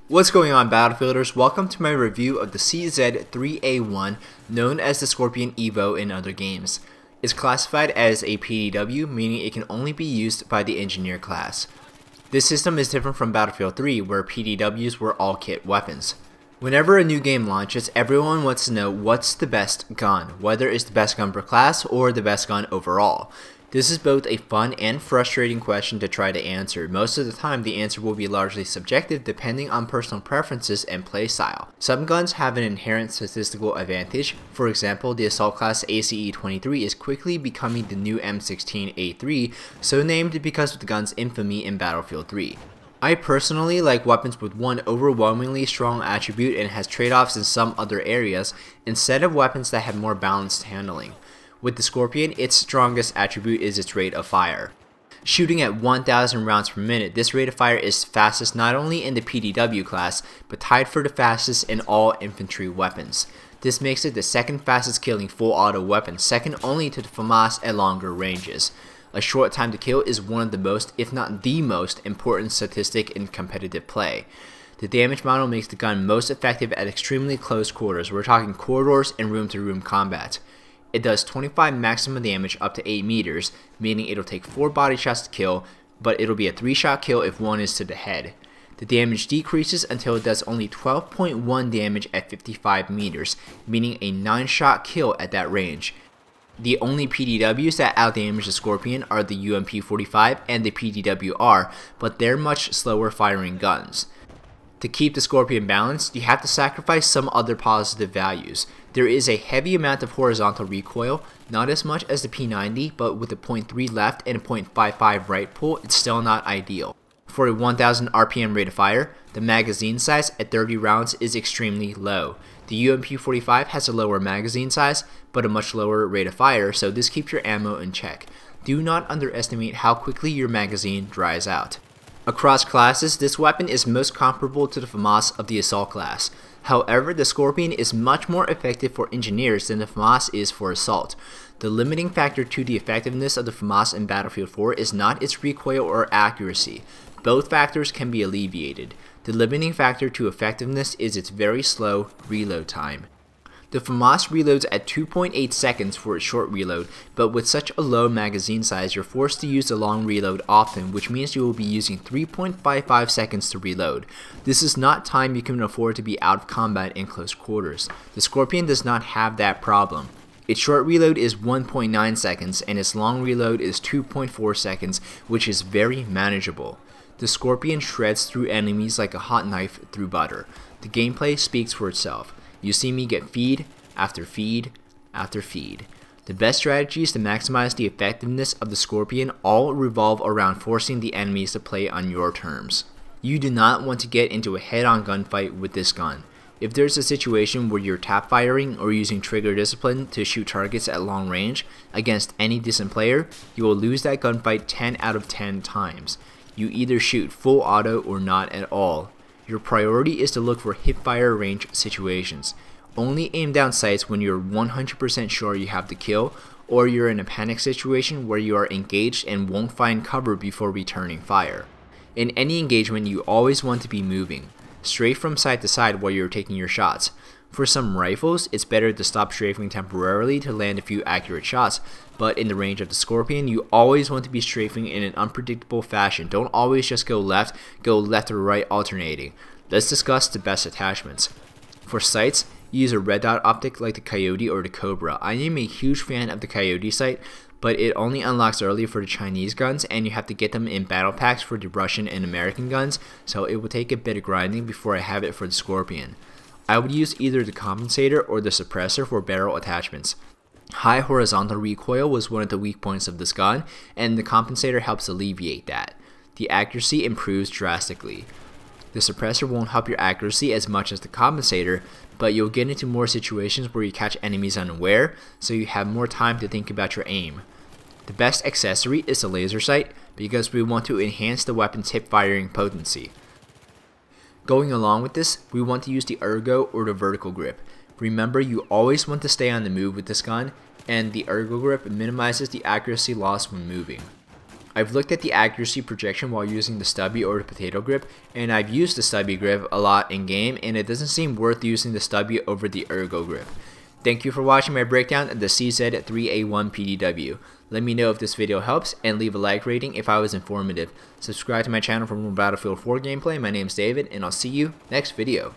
What's going on, Battlefielders? Welcome to my review of the CZ-3A1, known as the Scorpion EVO in other games. It's classified as a PDW, meaning it can only be used by the engineer class. This system is different from Battlefield 3, where PDWs were all kit weapons. Whenever a new game launches, everyone wants to know what's the best gun, whether it's the best gun per class or the best gun overall. This is both a fun and frustrating question to try to answer. Most of the time, the answer will be largely subjective depending on personal preferences and playstyle. Some guns have an inherent statistical advantage. For example, the assault class ACE-23 is quickly becoming the new M16A3, so named because of the gun's infamy in Battlefield 3. I personally like weapons with one overwhelmingly strong attribute and has trade-offs in some other areas, instead of weapons that have more balanced handling. With the Scorpion, its strongest attribute is its rate of fire. Shooting at 1,000 rounds per minute, this rate of fire is fastest not only in the PDW class, but tied for the fastest in all infantry weapons. This makes it the second fastest killing full auto weapon, second only to the FAMAS at longer ranges. A short time to kill is one of the most, if not the most, important statistic in competitive play. The damage model makes the gun most effective at extremely close quarters. We're talking corridors and room-to-room combat. It does 25 maximum damage up to 8 meters, meaning it'll take 4 body shots to kill, but it'll be a 3-shot kill if one is to the head. The damage decreases until it does only 12.1 damage at 55 meters, meaning a 9-shot kill at that range. The only PDWs that outdamage the Scorpion are the UMP-45 and the PDW-R, but they're much slower firing guns. To keep the Scorpion balanced, you have to sacrifice some other positive values. There is a heavy amount of horizontal recoil, not as much as the P90, but with a 0.3 left and a 0.55 right pull, it's still not ideal. For a 1000 RPM rate of fire, the magazine size at 30 rounds is extremely low. The UMP-45 has a lower magazine size, but a much lower rate of fire, so this keeps your ammo in check. Do not underestimate how quickly your magazine dries out. Across classes, this weapon is most comparable to the FAMAS of the assault class. However, the Scorpion is much more effective for engineers than the FAMAS is for assault. The limiting factor to the effectiveness of the FAMAS in Battlefield 4 is not its recoil or accuracy. Both factors can be alleviated. The limiting factor to effectiveness is its very slow reload time. The FAMAS reloads at 2.8 seconds for its short reload, but with such a low magazine size, you're forced to use the long reload often, which means you will be using 3.55 seconds to reload. This is not time you can afford to be out of combat in close quarters. The Scorpion does not have that problem. Its short reload is 1.9 seconds, and its long reload is 2.4 seconds, which is very manageable. The Scorpion shreds through enemies like a hot knife through butter. The gameplay speaks for itself. You see me get feed after feed after feed. The best strategies to maximize the effectiveness of the Scorpion all revolve around forcing the enemies to play on your terms. You do not want to get into a head-on gunfight with this gun. If there's a situation where you're tap firing or using trigger discipline to shoot targets at long range against any decent player, you will lose that gunfight 10 out of 10 times. You either shoot full auto or not at all. Your priority is to look for hip-fire range situations. Only aim down sights when you're 100% sure you have the kill, or you're in a panic situation where you are engaged and won't find cover before returning fire. In any engagement, you always want to be moving. Strafe from side to side while you're taking your shots. For some rifles, it's better to stop strafing temporarily to land a few accurate shots, but in the range of the Scorpion, you always want to be strafing in an unpredictable fashion. Don't always just go left or right alternating. Let's discuss the best attachments. For sights, use a red dot optic like the Coyote or the Cobra. I am a huge fan of the Coyote sight, but it only unlocks early for the Chinese guns, and you have to get them in battle packs for the Russian and American guns, so it will take a bit of grinding before I have it for the Scorpion. I would use either the compensator or the suppressor for barrel attachments. High horizontal recoil was one of the weak points of this gun, and the compensator helps alleviate that. The accuracy improves drastically. The suppressor won't help your accuracy as much as the compensator, but you'll get into more situations where you catch enemies unaware, so you have more time to think about your aim. The best accessory is the laser sight, because we want to enhance the weapon's hip firing potency. Going along with this, we want to use the ergo or the vertical grip. Remember, you always want to stay on the move with this gun, and the ergo grip minimizes the accuracy loss when moving. I've looked at the accuracy projection while using the stubby or the potato grip, and I've used the stubby grip a lot in game, and it doesn't seem worth using the stubby over the ergo grip. Thank you for watching my breakdown of the CZ-3A1 PDW. Let me know if this video helps, and leave a like rating if I was informative. Subscribe to my channel for more Battlefield 4 gameplay. My name's David, and I'll see you next video.